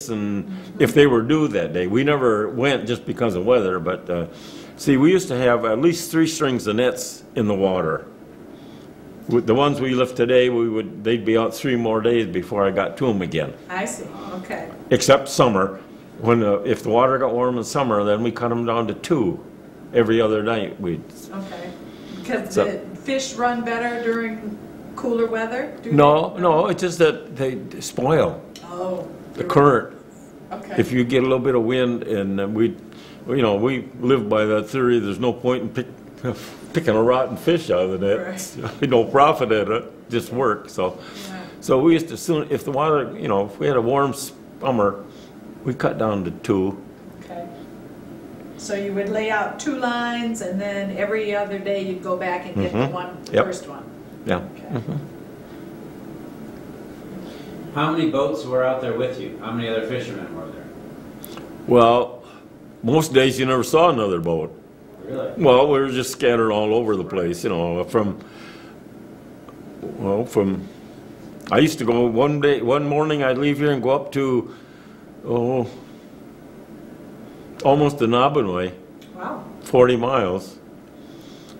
and if they were due that day. We never went just because of weather, but see, we used to have at least 3 strings of nets in the water. With the ones we lift today, they'd be out 3 more days before I got to them again. I see. Okay. Except summer, when if the water got warm in summer, then we cut them down to 2 every other night. Okay. Because the fish run better during cooler weather? No, it's just that they spoil. Oh. The current. Okay. If you get a little bit of wind, and we live by that theory. There's no point in picking a rotten fish out of the net. Right. No profit in it, just work. So, yeah. So we used to if the water, if we had a warm summer, we cut down to 2. Okay. So you would lay out 2 lines, and then every other day you'd go back and get the first one. Yeah. Okay. How many boats were out there with you? How many other fishermen were there? Well, most days you never saw another boat. Really? Well, we were just scattered all over the place, from I used to go one morning I'd leave here and go up to, almost to Nabanoy. Wow. 40 miles.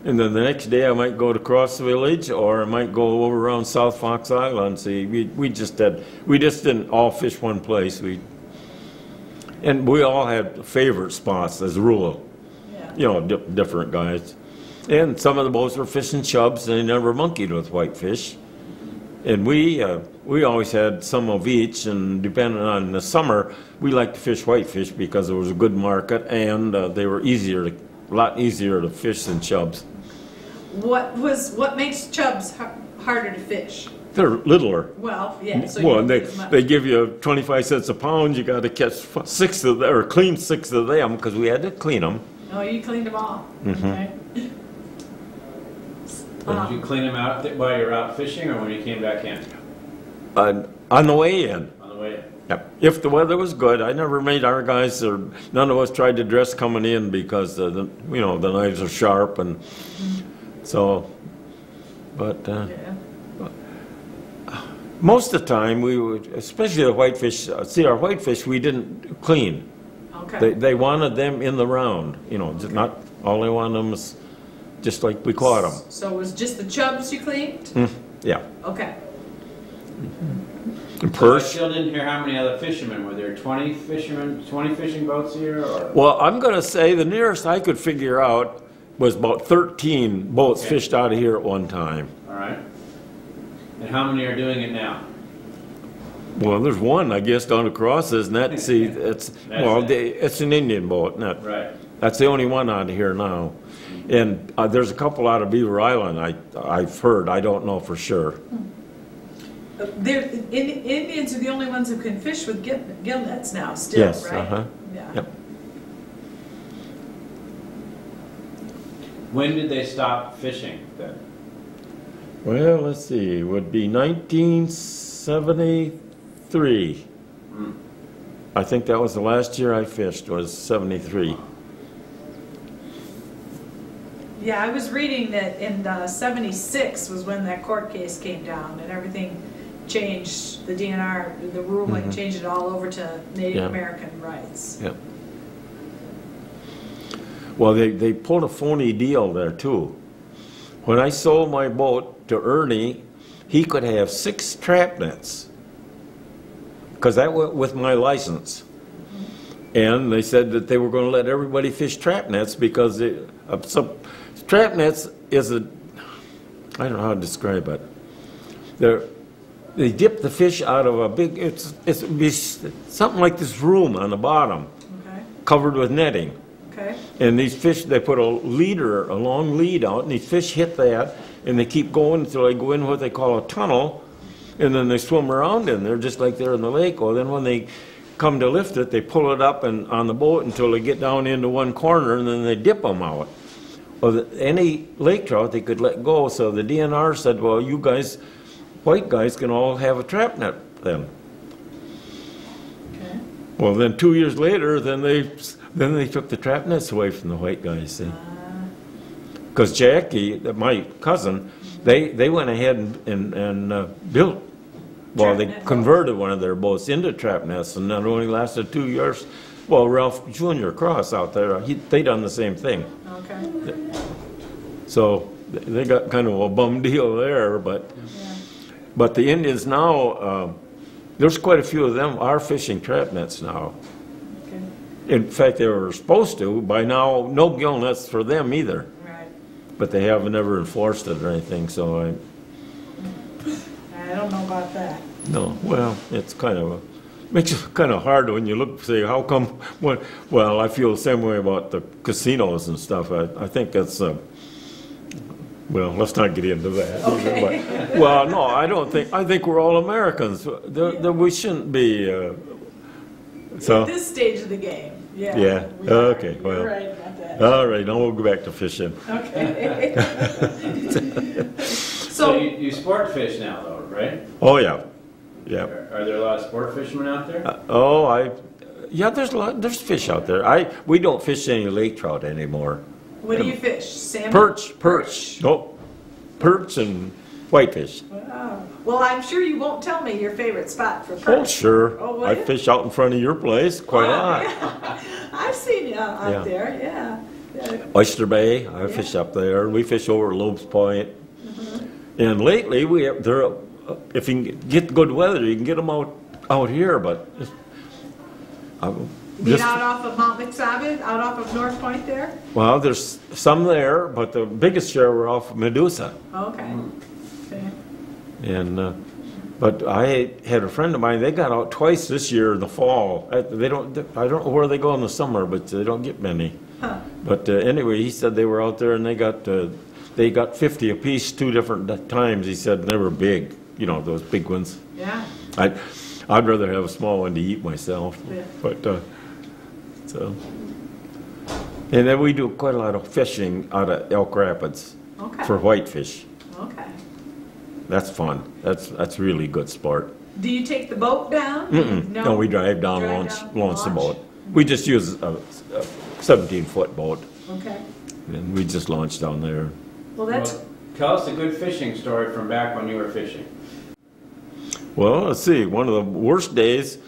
And then the next day I might go to Cross Village, or I might go over around South Fox Island. See, we just didn't all fish one place. And we all had favorite spots as a rule. Yeah. Different guys. And some of the boats were fishing chubs, and they never monkeyed with whitefish. And we always had some of each, and depending on the summer, we liked to fish whitefish because there was a good market, and they were a lot easier to fish than chubs. What makes chubs harder to fish? They're littler. Well, yeah. So well, they give you 25 cents a pound. You got to catch 6 of them, or clean 6 of them, because we had to clean them. Oh, you cleaned them all. Mm-hmm. Okay. Did you clean them out while you were out fishing, or when you came back in? On the way in. On the way in. Yep. If the weather was good, I never made our guys, or none of us tried to dress coming in, because the knives are sharp, and so. But most of the time we would, especially the whitefish. See, our whitefish we didn't clean. Okay. They wanted them in the round. Just not all they wanted them was just like we caught them. So it was just the chubs you cleaned? Yeah. Okay. And So I perch. still didn't hear how many other fishermen. Were there 20 fishing boats here? Or? Well, I'm going to say the nearest I could figure out was about 13 boats fished out of here at one time. All right. And how many are doing it now? Well, there's one, I guess, down across, isn't that? See, it's an Indian boat. Right. That's the only one out of here now. And there's a couple out of Beaver Island, I've heard. I don't know for sure. Indians are the only ones who can fish with gill nets now, still, yes, right? Yeah. Yep. When did they stop fishing then? Well, let's see. It would be 1973. I think that was the last year I fished, was 73. Yeah, I was reading that in 76 was when that court case came down and everything changed. The DNR, the ruling changed it all over to Native American rights. Yeah. Well, they pulled a phony deal there too. When I sold my boat to Ernie, he could have 6 trap nets, because that went with my license. And they said that they were going to let everybody fish trap nets, because trap nets is I don't know how to describe it. They dip the fish out of a big, it's something like this room on the bottom, covered with netting. Okay. And these fish, they put a long lead out, and these fish hit that, and they keep going until they go in what they call a tunnel, and then they swim around in there just like they're in the lake. Well, then when they come to lift it, they pull it up and on the boat until they get down into one corner, and then they dip them out. Well, any lake trout they could let go, so the DNR said, well, you guys, white guys, can all have a trap net then. Okay. Well, then 2 years later, then they took the trap nets away from the white guys. Because Jackie, my cousin, they went ahead and built Well, they Trap net converted one of their boats into trap nets, and that only lasted 2 years. Well, Ralph Jr. Cross out there, they done the same thing. Okay. So they got kind of a bum deal there, Yeah. but the Indians now, there's quite a few of them are fishing trap nets now. Okay. In fact, they were supposed to. By now, no gill nets for them either. Right. But they haven't ever enforced it or anything, so I don't know about that. no. Well, it's kind of makes it kind of hard when you look, say, how come, well, I feel the same way about the casinos and stuff. I think that's, well, let's not get into that. Okay. Either, but, well, no, I think we're all Americans. We shouldn't be, so. At this stage of the game, yeah. Yeah, we are. okay, You're well. right about that. All right, now we'll go back to fishing. Okay. So you sport fish now, though, right? Oh, yeah, yeah. Are there a lot of sport fishermen out there? Yeah, there's fish out there. We don't fish any lake trout anymore. What do you fish? Salmon? Perch. Nope, perch and whitefish. Wow. Well, I'm sure you won't tell me your favorite spot for perch. Oh, sure. Oh, will I you? fish out in front of your place quite a lot. Yeah. I've seen you out Yeah. there, yeah. Oyster Bay, I fish up there. We fish over at Loeb's Point. And lately, if you can get good weather, you can get them out here, but Being out off of Mount McSabbin, out off of North Point there? well, there's some there, but the biggest share were off of Medusa. Okay. Okay. And but I had a friend of mine. They got out twice this year in the fall. I don't know where they go in the summer, but they don't get many. Huh. But anyway, he said they were out there and they got 50 apiece 2 different times. He said, and they were big, those big ones. Yeah. I'd rather have a small one to eat myself. Yeah. But so, and then we do quite a lot of fishing out of Elk Rapids Okay. for whitefish. Okay. That's fun. That's really good sport. Do you take the boat down? Mm-mm. No, we drive down, launch the boat. We just use a 17-foot boat, Okay. and we just launch down there. Well, that's, Well, tell us a good fishing story from back when you were fishing. Well, let's see. One of the worst days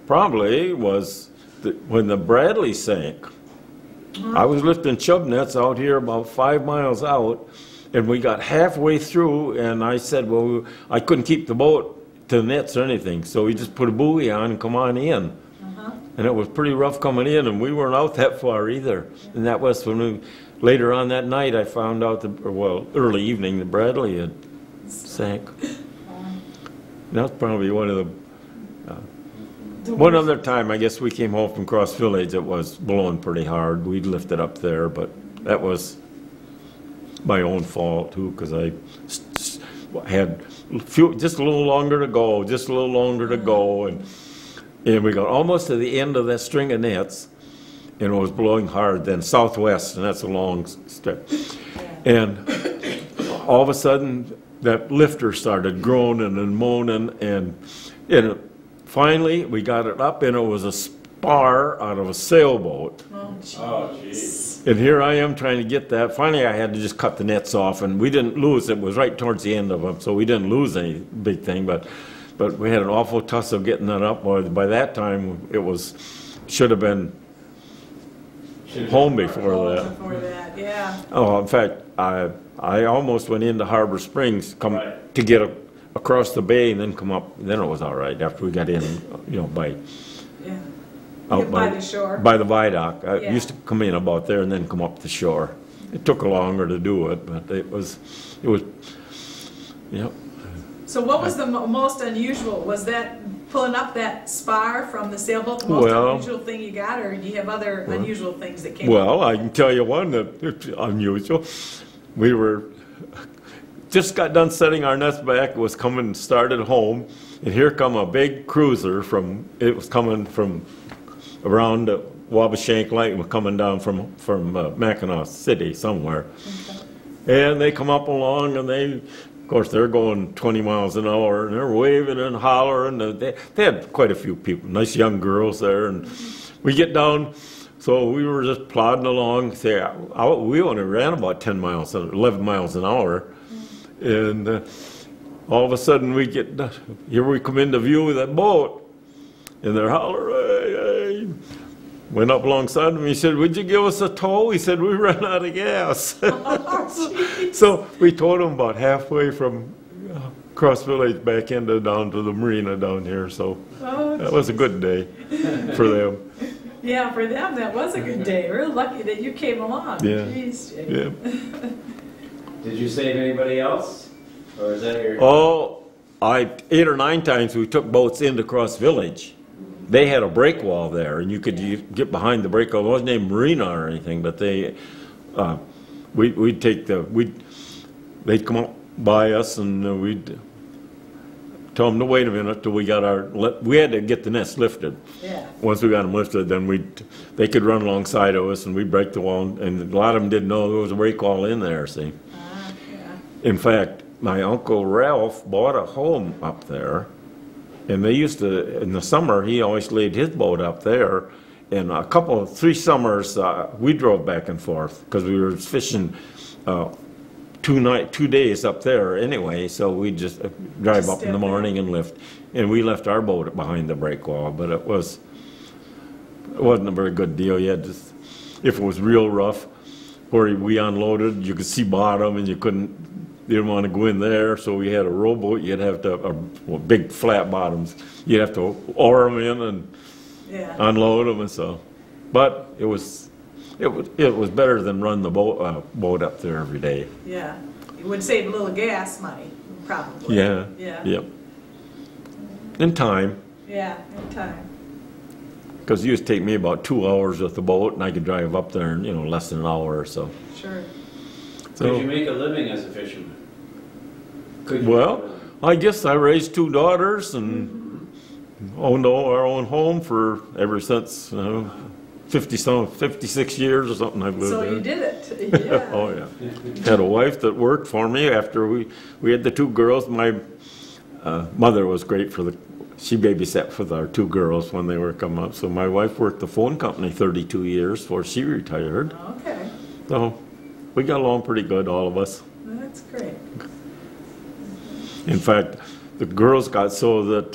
probably was when the Bradley sank. I was lifting chub nets out here about 5 miles out, and we got halfway through, and I said, well, I couldn't keep the boat to the nets or anything, so we just put a buoy on and come on in. And it was pretty rough coming in, and we weren't out that far either. And that was when later on that night, I found out, early evening, the Bradley had sank. And that was probably one of one other time, I guess we came home from Cross Village, it was blowing pretty hard. We lifted up there, but that was my own fault too, because I had just a little longer to go, and we got almost to the end of that string of nets, and it was blowing hard, then southwest, and that's a long stretch. And all of a sudden, that lifter started groaning and moaning, and finally, we got it up, and it was a spar out of a sailboat. oh, Oh, jeez. And here I am trying to get that. Finally, I had to just cut the nets off, and we didn't lose. It was right towards the end of them, so we didn't lose any big thing. But we had an awful tussle getting that up. By that time, should have been home before that. Before that, yeah. Oh, in fact, I almost went into Harbor Springs Right. to get across the bay and then come up. Then it was all right after we got in, by Yeah. out By the shore. by the viaduct. I Yeah. used to come in about there and then come up the shore. It took longer to do it, but it was, yep. So what was the most unusual? Was that pulling up that spar from the sailboat the most Well- unusual thing you got, or do you have other unusual things that came Well, I can tell you one that's unusual. We just got done setting our nets back, started home, and here come a big cruiser it was coming from around Wabashank Lake, was coming down from Mackinac City somewhere. Okay. And they come up along, and of course, they're going 20 miles an hour, and they're waving and hollering. They had quite a few people, nice young girls there, and we get down. So we were just plodding along. We only ran about 10 miles, 11 miles an hour, and all of a sudden here we come into view with that boat, and they're hollering, hey, hey. Went up alongside him, he said, would you give us a tow? He said, we ran out of gas. Oh, So we towed him about halfway from Cross Village back down to the marina down here, so that was a good day for them. yeah, for them, that was a good day. Real lucky that you came along. Yeah. Jeez, Jake. Yeah. Did you save anybody else? Or is that your... Oh, 8 or 9 times we took boats into Cross Village. They had a break wall there, and you could get behind the break wall. It wasn't named Marina or anything, but they'd come up by us, and we'd tell them to wait a minute till we got we had to get the nets lifted. Yeah. Once we got them lifted, then they could run alongside of us, and we'd break the wall, and a lot of them didn't know there was a break wall in there, see. Yeah. In fact, my Uncle Ralph bought a home up there, and they used to, in the summer, he always laid his boat up there, and 3 summers, we drove back and forth, because we were fishing 2 days up there anyway, so we'd just drive up in the morning and lift. And we left our boat behind the break wall, but it wasn't a very good deal. You had to, if it was real rough, where we unloaded, you could see bottom, and you didn't want to go in there, so we had a rowboat. You'd have to, big flat bottoms. You'd have to oar them in and unload them, and so. But it was better than run the boat up there every day. Yeah, it would save a little gas money, probably. Yeah. Yeah. Yep. In time. Yeah, in time. Because it used to take me about 2 hours with the boat, and I could drive up there in less than an hour or so. Sure. So could you make a living as a fisherman? Well, I guess I raised 2 daughters and owned our own home ever since 56 years or something I've lived there. So you did it. Yeah. Oh yeah. Had a wife that worked for me after we had the 2 girls. My mother was great she babysat for our 2 girls when they were coming up. So my wife worked the phone company 32 years before she retired. Okay. So we got along pretty good, all of us. That's great. In fact, the girls got so that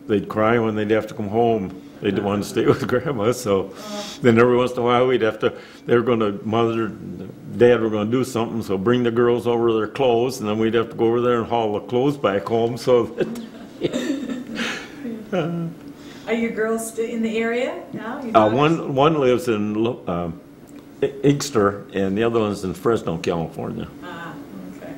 they'd cry when they'd have to come home. They didn't want to stay with Grandma, so then every once in a while Mother and Dad were going to do something, so bring the girls over their clothes, and then we'd have to go over there and haul the clothes back home, so that... Are your girls still in the area now? One lives in Inkster, and the other one's in Fresno, California. Ah, okay.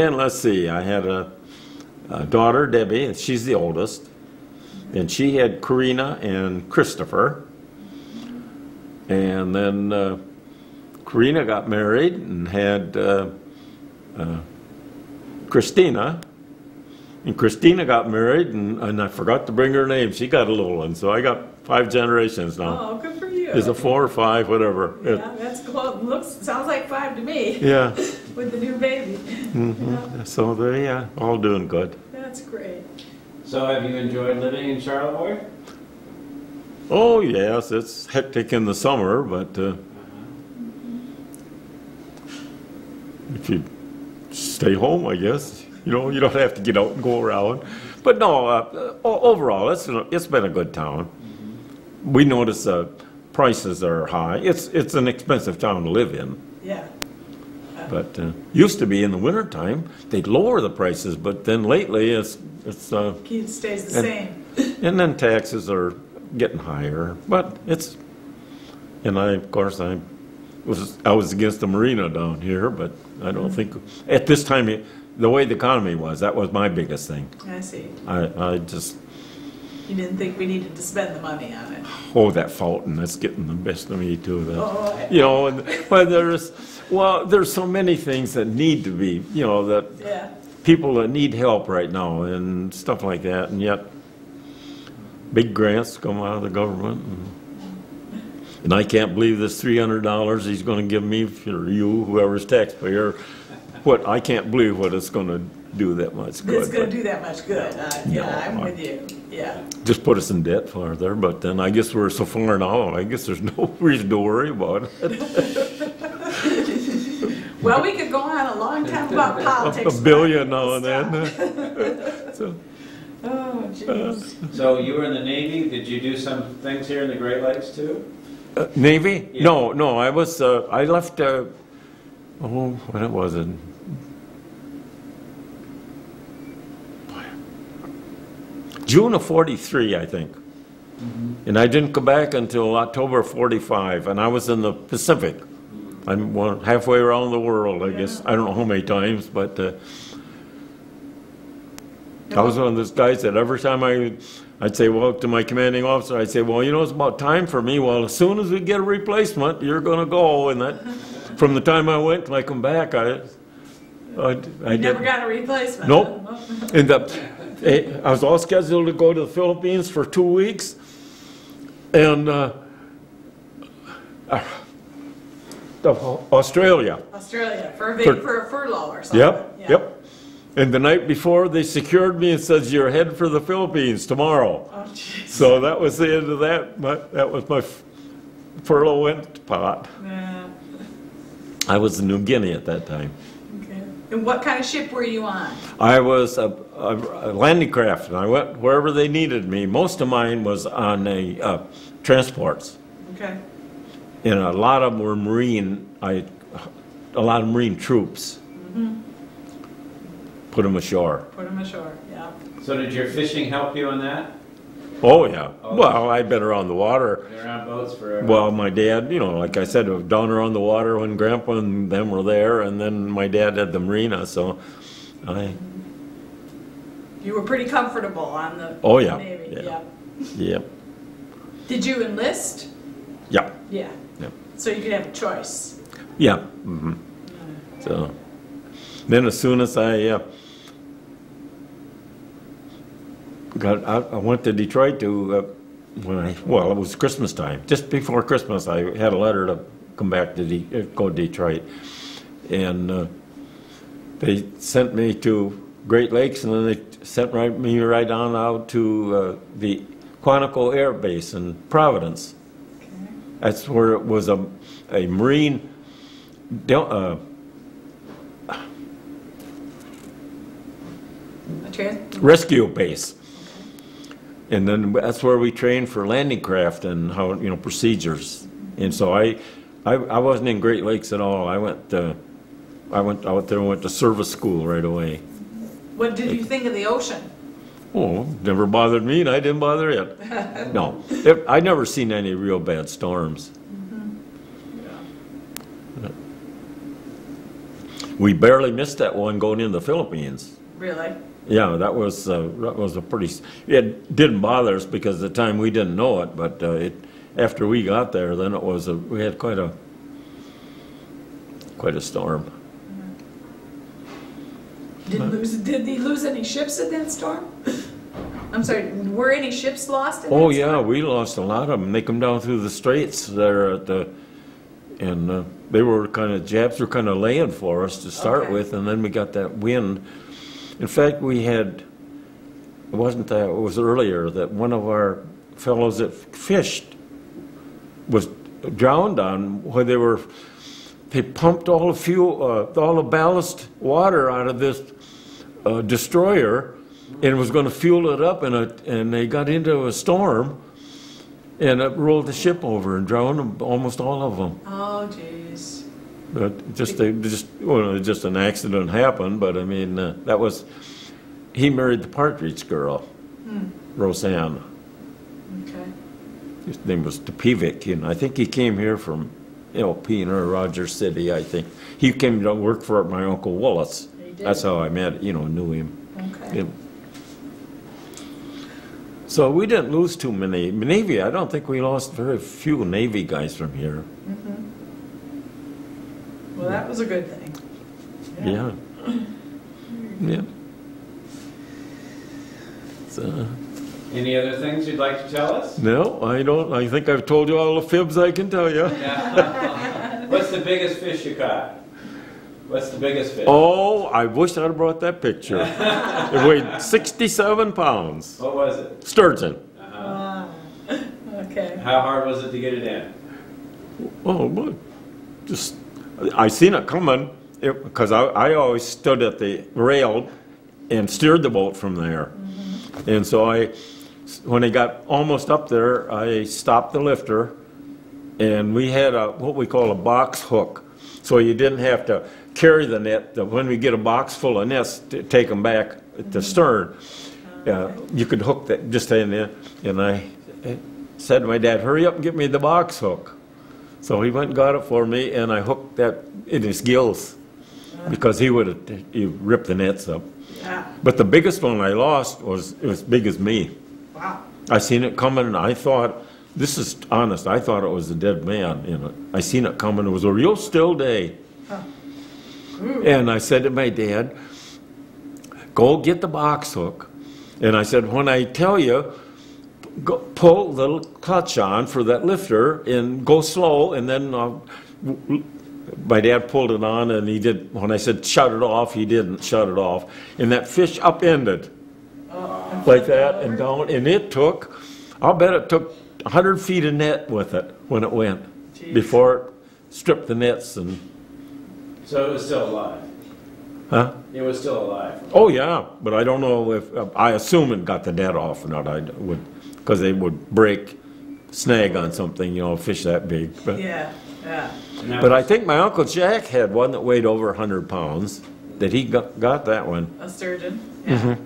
And let's see, I had a daughter, Debbie, and she's the oldest. And she had Karina and Christopher. And then Karina got married and had Christina. And Christina got married, and I forgot to bring her name. She got a little one, so I got 5 generations now. Oh, good for you. Is it 4 or 5, whatever? Yeah, that's close. Sounds like 5 to me. Yeah. With the new baby. Mm-hmm. Yeah. So they're all doing good. That's great. So have you enjoyed living in Charlevoix? Oh yes, it's hectic in the summer, but if you stay home, I guess. You don't have to get out and go around. But no, overall, it's been a good town. We notice prices are high. It's an expensive town to live in. Yeah. But used to be in the wintertime, they'd lower the prices, but then lately it stays the same. And then taxes are getting higher. But I was against the marina down here, but I don't think at this time the way the economy was, that was my biggest thing. I see. You didn't think we needed to spend the money on it. Oh, that fountain, that's getting the best of me too. That, but there's so many things that need to be, people that need help right now and stuff like that, and yet big grants come out of the government. And I can't believe this $300 he's going to give me, or you, whoever's taxpayer, I can't believe what it's going to do that much good. It's going to do that much good. I'm with you. Yeah. Just put us in debt farther, but then I guess we're so far now, I guess there's no reason to worry about it. Well, we could go on a long time about politics. A billion now and then. So, Oh, jeez. So you were in the Navy, did you do some things here in the Great Lakes too? Navy? Yeah. No, I was, I left, when was it? June of 43, I think. And I didn't come back until October 45, and I was in the Pacific. I'm halfway around the world, I guess. I don't know how many times, but I was one of those guys that every time I'd say, well, to my commanding officer, I'd say, well, you know, it's about time for me. Well, as soon as we get a replacement, you're going to go. And that, from the time I went till I come back, I Never got a replacement. Nope. And I was all scheduled to go to the Philippines for 2 weeks. And Australia. Australia, for a furlough or something. Yep, Yeah. yep. And the night before, they secured me and says, you're headed for the Philippines tomorrow. Oh, jeez. So that was the end of that. That was my furlough went pot. Yeah. I was in New Guinea at that time. Okay. And what kind of ship were you on? I was a landing craft, and I went wherever they needed me. Most of mine was on transports. Okay. And a lot of them were Marine, a lot of Marine troops. Mm-hmm. Put them ashore. Put them ashore, yeah. So did your fishing help you on that? Oh, yeah. Oh. Well, I'd been around the water. You're on boats forever. Well, my dad, you know, like I said, was down around the water when Grandpa and them were there, and then my dad had the marina, so You were pretty comfortable on the Oh, yeah. Navy, Yeah. yeah. Yep. Did you enlist? Yeah. Yeah. Yep. So you could have a choice. Yeah. Mm-hmm. So then as soon as I I went to Detroit to, well, it was Christmas time. Just before Christmas, I had a letter to come back to go to Detroit. And they sent me to Great Lakes, and then they sent me right on out to the Quantico Air Base in Providence. Okay. That's where it was a Marine rescue base. And then that's where we trained for landing craft and how, you know, procedures. And so I wasn't in Great Lakes at all. I went out there and went to service school right away. What did you think of the ocean? Oh, never bothered me, and I didn't bother it. No, I never seen any real bad storms. We barely missed that one going into the Philippines. Really? Yeah, that was a pretty. It didn't bother us because at the time we didn't know it, but after we got there, then it was we had quite a storm. Did they lose any ships in that storm? I'm sorry, were any ships lost in that Oh storm? yeah, we lost a lot of them. They come down through the straits there and they were Japs were kind of laying for us to start Okay. with, and then we got that wind. In fact, we had, it was earlier that one of our fellows that fished was drowned on where they pumped all the fuel, all the ballast water out of this destroyer, and was going to fuel it up, and they got into a storm, and it rolled the ship over and drowned them, almost all of them. Oh, jeez. But just an accident happened. But I mean, he married the Partridge girl, Roseanne. Okay. His name was Tepevic, and I think he came here from LP or Rogers City. I think he came to work for my Uncle Willis. He did. That's how I knew him. Okay. Yeah. So we didn't lose too many Navy. I don't think we lost very few Navy guys from here. Well, that was a good thing. Yeah. Yeah. So, Any other things you'd like to tell us? no, I don't. I think I've told you all the fibs I can tell you. Yeah. What's the biggest fish you caught? What's the biggest fish? Oh, I wish I'd have brought that picture. It weighed 67 pounds. What was it? Sturgeon. Okay. How hard was it to get it in? Oh, well, I seen it coming, because I always stood at the rail and steered the boat from there. And so when I got almost up there, I stopped the lifter, and we had what we call a box hook. So you didn't have to carry the net. When we get a box full of nets, to take them back at the stern, you could hook that just in there. And I said to my dad, hurry up and get me the box hook. So he went and got it for me, and I hooked that in his gills because he would have ripped the nets up. Yeah. But the biggest one I lost was as big as me. Wow. I seen it coming, and I thought, this is honest, I thought it was a dead man in it. I seen it coming. It was a real still day. Huh. And I said to my dad, go get the box hook. And I said, when I tell you, go pull the little clutch on for that lifter and go slow, and then my dad pulled it on, and he did. When I said shut it off, he didn't shut it off, and that fish upended like that and down, and it took, I'll bet it took 100 feet of net with it when it went. Jeez. Before it stripped the nets. And So it was still alive? huh? It was still alive? Oh yeah, but I don't know if, I assume it got the net off or not. I would, because they would break, snag on something, you know, a fish that big. But, Yeah, yeah. but I think my Uncle Jack had one that weighed over 100 pounds, that he got that one. A sturgeon. Yeah.